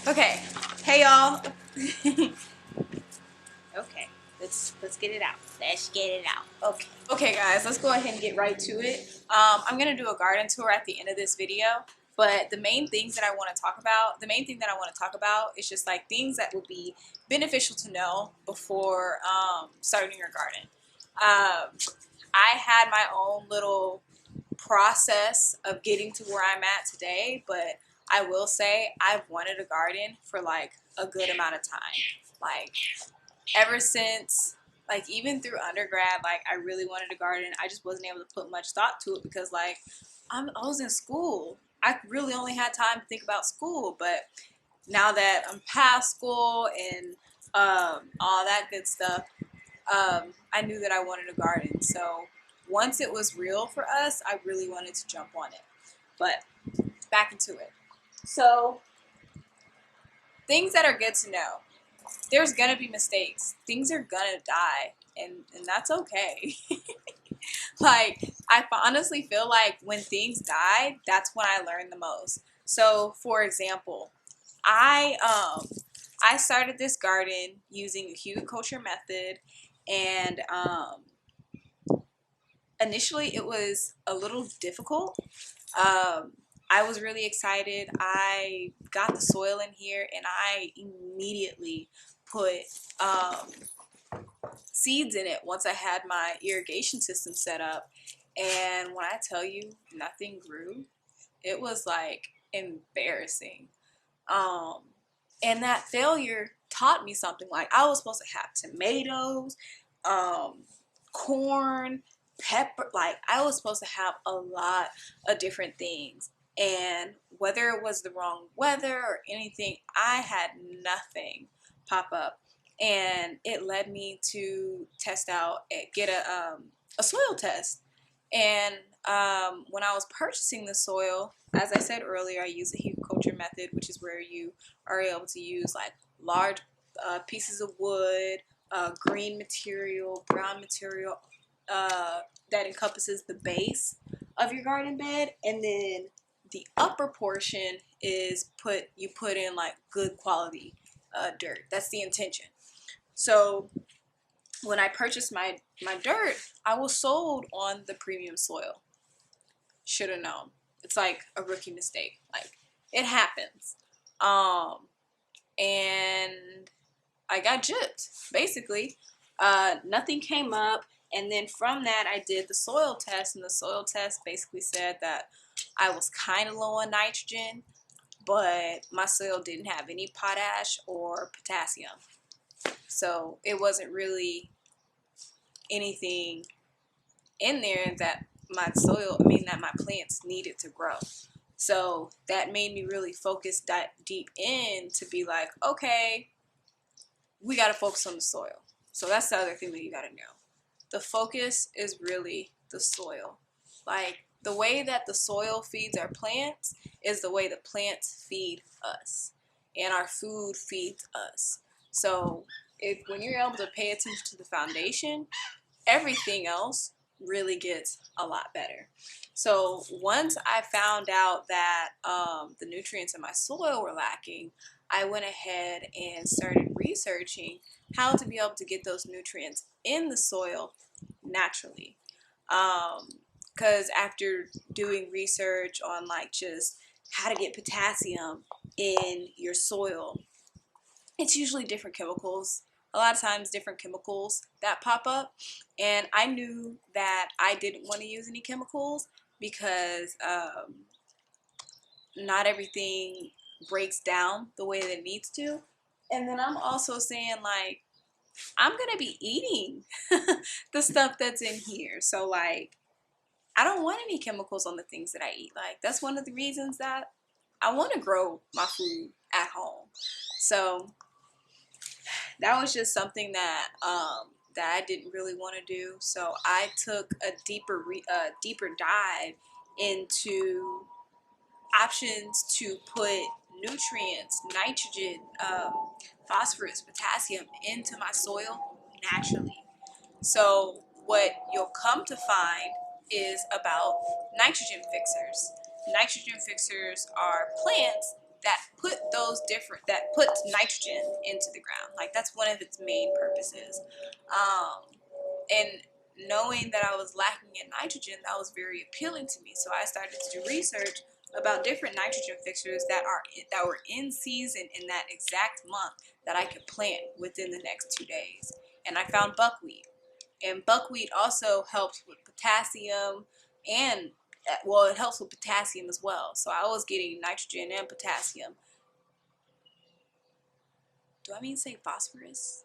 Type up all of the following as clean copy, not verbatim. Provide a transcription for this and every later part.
Okay. Hey y'all. Okay. Let's get it out. Let's get it out. Okay. Okay guys, let's go ahead and get right to it. I'm gonna do a garden tour at the end of this video. But the main things that I want to talk about, is just like things that would be beneficial to know before starting your garden. I had my own little process of getting to where I'm at today, but I will say I've wanted a garden for like a good amount of time. Like ever since, like even through undergrad, like I really wanted a garden. I just wasn't able to put much thought to it because like I was in school. I really only had time to think about school, but now that I'm past school and all that good stuff, I knew that I wanted a garden. So once it was real for us, I really wanted to jump on it. But back into it. So things that are good to know. There's gonna be mistakes. Things are gonna die, and that's okay. Like I honestly feel like when things die, that's when I learn the most. So for example, I I started this garden using a humiculture method, and initially it was a little difficult. I was really excited. I got the soil in here and I immediately put seeds in it once I had my irrigation system set up. And when I tell you nothing grew, it was like embarrassing. Um, and that failure taught me something. Like I was supposed to have tomatoes, um, corn, pepper. Like I was supposed to have a lot of different things. And whether it was the wrong weather or anything, I had nothing pop up. And it led me to test out, get a soil test. And when I was purchasing the soil, as I said earlier, I use the humiculture method, which is where you are able to use like large pieces of wood, green material, brown material that encompasses the base of your garden bed, and then the upper portion is you put in like good quality dirt. That's the intention. So when I purchased my dirt, I was sold on the premium soil. Should have known. It's like a rookie mistake. Like it happens. And I got gypped. Basically, nothing came up. And then from that, I did the soil test, and the soil test basically said that I was kind of low on nitrogen, but my soil didn't have any potash or potassium. So it wasn't really anything in there that that my plants needed to grow. So that made me really focus deep in to be like, okay, we got to focus on the soil. So that's the other thing that you got to know. The focus is really the soil. Like the way that the soil feeds our plants is the way the plants feed us, and our food feeds us. So when you're able to pay attention to the foundation, everything else really gets a lot better. So once I found out that the nutrients in my soil were lacking, I went ahead and started researching how to be able to get those nutrients in the soil naturally. Because after doing research on like just how to get potassium in your soil, it's usually different chemicals, a lot of times different chemicals that pop up. And I knew that I didn't want to use any chemicals because not everything breaks down the way that it needs to. And then I'm also saying like I'm gonna be eating the stuff that's in here, so like I don't want any chemicals on the things that I eat. Like that's one of the reasons that I want to grow my food at home. So that was just something that I didn't really want to do. So I took a deeper dive into options to put nutrients, nitrogen, phosphorus, potassium into my soil naturally. So what you'll come to find is about nitrogen fixers. Nitrogen fixers are plants that puts nitrogen into the ground. Like that's one of its main purposes. And knowing that I was lacking in nitrogen, that was very appealing to me. So I started to do research about different nitrogen fixtures that were in season in that exact month that I could plant within the next 2 days. And I found buckwheat. And buckwheat also helps with potassium and well, it helps with potassium as well. So I was getting nitrogen and potassium. Do I mean to say phosphorus?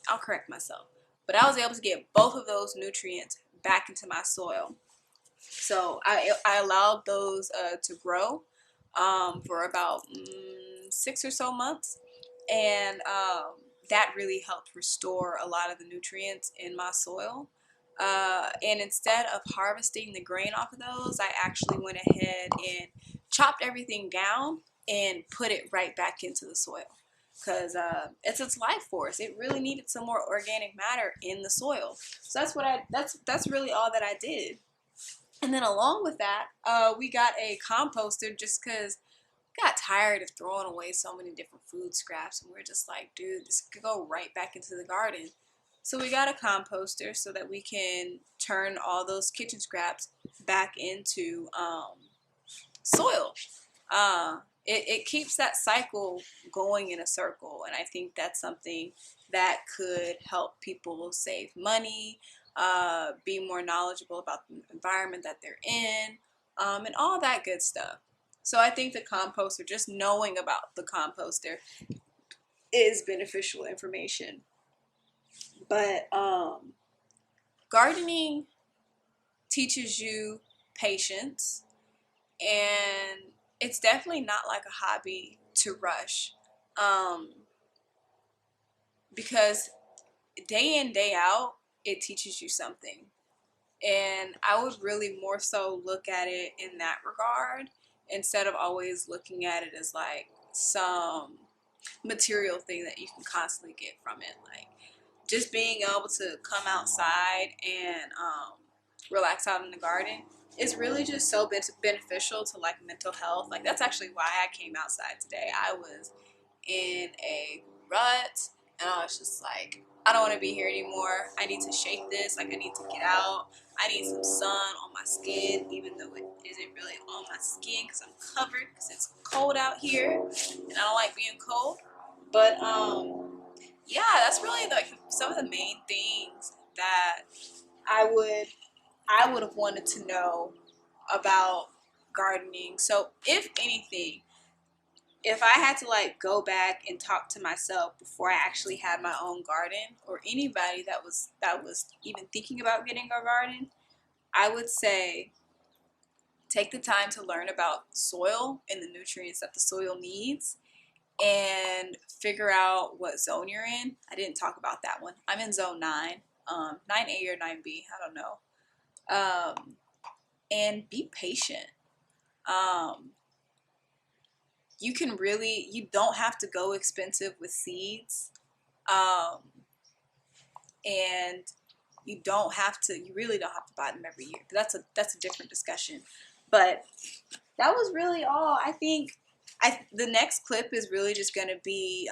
I'll correct myself. But I was able to get both of those nutrients back into my soil. So I allowed those to grow for about 6 or so months. And that really helped restore a lot of the nutrients in my soil. And instead of harvesting the grain off of those, I actually went ahead and chopped everything down and put it right back into the soil. Because it's its life force. It really needed some more organic matter in the soil. So that's really all that I did. And then along with that, we got a composter just because we got tired of throwing away so many different food scraps, and we're just like, dude, this could go right back into the garden. So we got a composter so that we can turn all those kitchen scraps back into soil. It keeps that cycle going in a circle, and I think that's something that could help people save money, be more knowledgeable about the environment that they're in, and all that good stuff. So I think the composter, just knowing about the composter, is beneficial information. But gardening teaches you patience, and it's definitely not like a hobby to rush, because day in, day out, it teaches you something. And I would really more so look at it in that regard instead of always looking at it as like some material thing that you can constantly get from it. Like just being able to come outside and relax out in the garden is really just so beneficial to like mental health. Like that's actually why I came outside today. I was in a rut and I was just like, I don't want to be here anymore. I need to shake this. Like I need to get out. I need some sun on my skin, even though it isn't really on my skin because I'm covered because it's cold out here and I don't like being cold. But yeah, that's really like some of the main things that I would have wanted to know about gardening. So if anything, if I had to like go back and talk to myself before I actually had my own garden, or anybody that was even thinking about getting a garden, I would say take the time to learn about soil and the nutrients that the soil needs and figure out what zone you're in. I didn't talk about that one. I'm in zone 9, 9A or 9B, I don't know. And be patient. You don't have to go expensive with seeds. And you really don't have to buy them every year. That's a different discussion. But that was really all. I think the next clip is really just going to be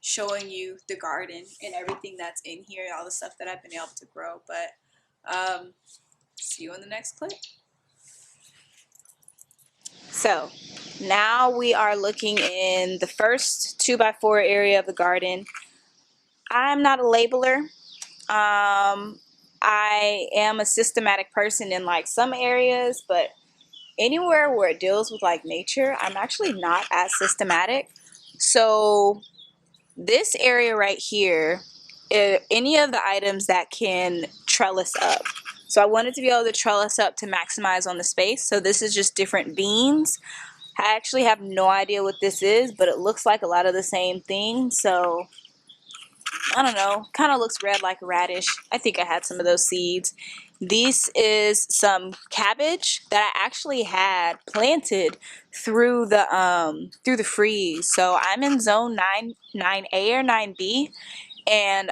showing you the garden and everything that's in here, all the stuff that I've been able to grow. But see you in the next clip. So now we are looking in the first 2x4 area of the garden. I'm not a labeler. I am a systematic person in like some areas, but anywhere where it deals with like nature, I'm actually not as systematic. So this area right here, any of the items that can trellis up. So I wanted to be able to trellis up to maximize on the space. So this is just different beans. I actually have no idea what this is, but it looks like a lot of the same thing. So I don't know, kind of looks red like a radish. I think I had some of those seeds. This is some cabbage that I actually had planted through the freeze. So I'm in zone 9A or 9B, and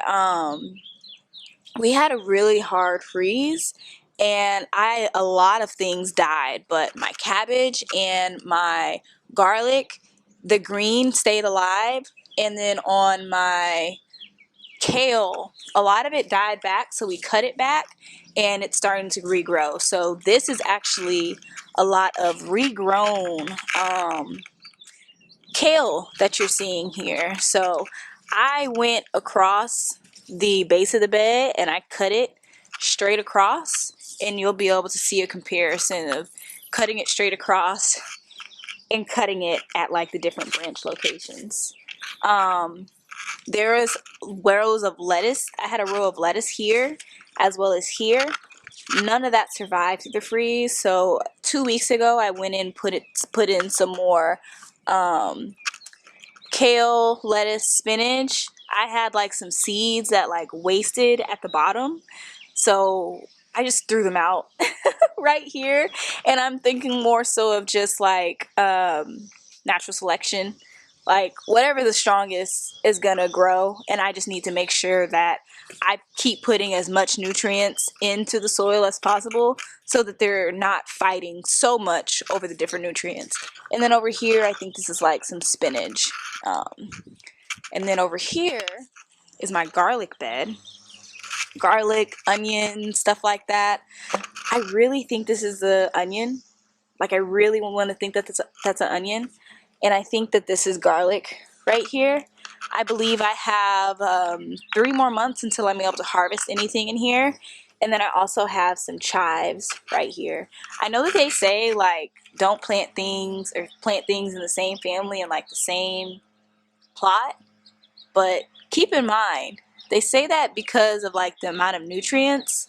we had a really hard freeze, and a lot of things died, but my cabbage and my garlic, the green stayed alive. And then on my kale, a lot of it died back, so we cut it back and it's starting to regrow. So this is actually a lot of regrown kale that you're seeing here. So I went across the base of the bed and I cut it straight across, and you'll be able to see a comparison of cutting it straight across and cutting it at like the different branch locations. There is rows of lettuce. I had a row of lettuce here as well as here. None of that survived through the freeze. So 2 weeks ago I went in, put in some more kale, lettuce, spinach. I had like some seeds that like wasted at the bottom, so I just threw them out right here. And I'm thinking more so of just like natural selection, like whatever the strongest is gonna grow, and I just need to make sure that I keep putting as much nutrients into the soil as possible so that they're not fighting so much over the different nutrients. And then over here I think this is like some spinach, and then over here is my garlic bed. Garlic, onion, stuff like that. I really think this is the onion. Like I really want to think that that's an onion. And I think that this is garlic right here. I believe I have 3 more months until I'm able to harvest anything in here. And then I also have some chives right here. I know that they say like don't plant things or plant things in the same family and like the same plot, but keep in mind they say that because of like the amount of nutrients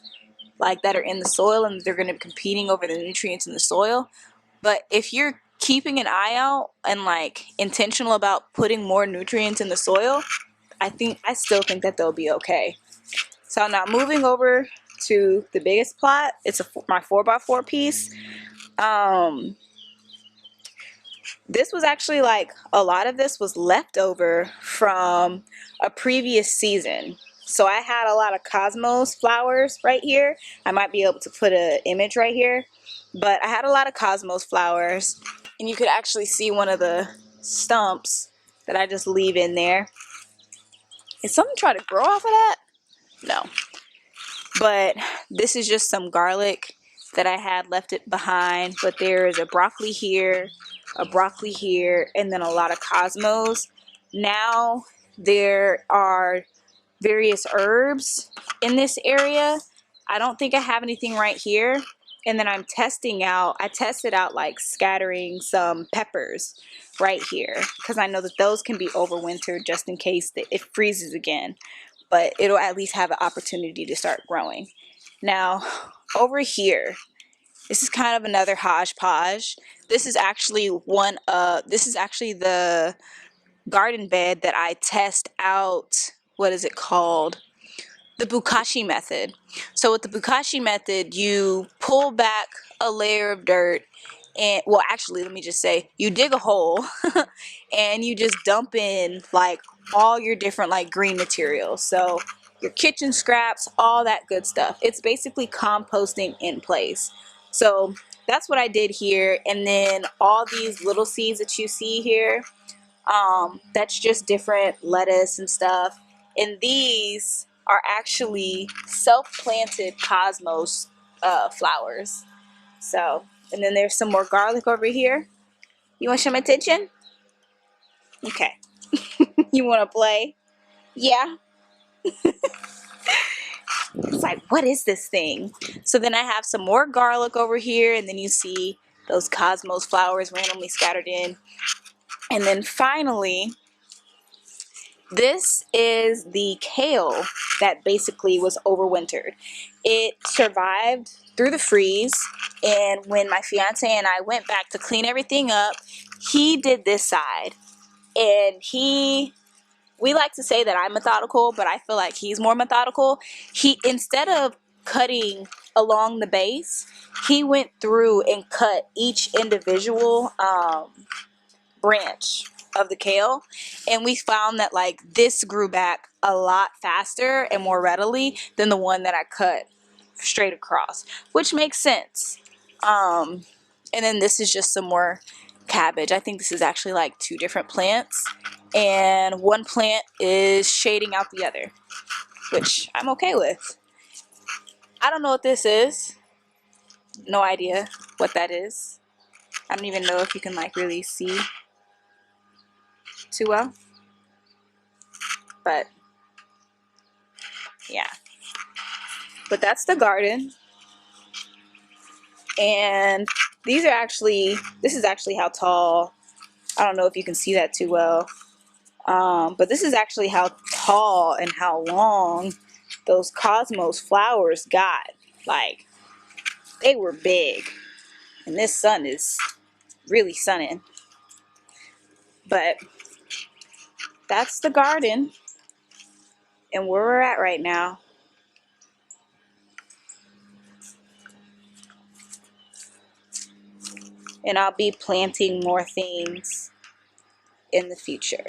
like that are in the soil, and they're going to be competing over the nutrients in the soil. But if you're keeping an eye out and like intentional about putting more nutrients in the soil, I still think that they'll be okay. So now moving over to the biggest plot, it's my 4x4 piece. This was actually like a lot of this was leftover from a previous season. So I had a lot of cosmos flowers right here. I might be able to put an image right here, but I had a lot of cosmos flowers, and you could actually see one of the stumps that I just leave in there. Is something trying to grow off of that? No. But this is just some garlic that I had left it behind. But there is a broccoli here, and then a lot of cosmos. Now there are various herbs in this area. I don't think I have anything right here. And then I tested out like scattering some peppers right here, because I know that those can be overwintered just in case that it freezes again, but it'll at least have an opportunity to start growing. Now over here, this is kind of another hodgepodge. This is actually the garden bed that I test out. What is it called? The Bokashi method. So with the Bokashi method, you pull back a layer of dirt, and well, actually, let me just say, you dig a hole and you just dump in like all your different like green materials. So your kitchen scraps, all that good stuff. It's basically composting in place. So that's what I did here. And then all these little seeds that you see here, that's just different lettuce and stuff. And these are actually self-planted cosmos flowers. So, and then there's some more garlic over here. You want some attention? Okay. You want to play? Yeah. It's like, what is this thing? So then I have some more garlic over here, and then you see those cosmos flowers randomly scattered in. And then finally, this is the kale that basically was overwintered. It survived through the freeze, and when my fiance and I went back to clean everything up, he did this side. And we like to say that I'm methodical, but I feel like he's more methodical. He, instead of cutting along the base, he went through and cut each individual branch of the kale, and we found that like this grew back a lot faster and more readily than the one that I cut straight across, which makes sense. And then this is just some more cabbage. I think this is actually like 2 different plants, and one plant is shading out the other, which I'm okay with. I don't know what this is. No idea what that is. I don't even know if you can like really see too well, but yeah. But that's the garden, and these are actually, this is actually how tall, I don't know if you can see that too well, but this is actually how tall and how long those cosmos flowers got. Like, they were big, and this sun is really sunning. But that's the garden and where we're at right now. And I'll be planting more things in the future.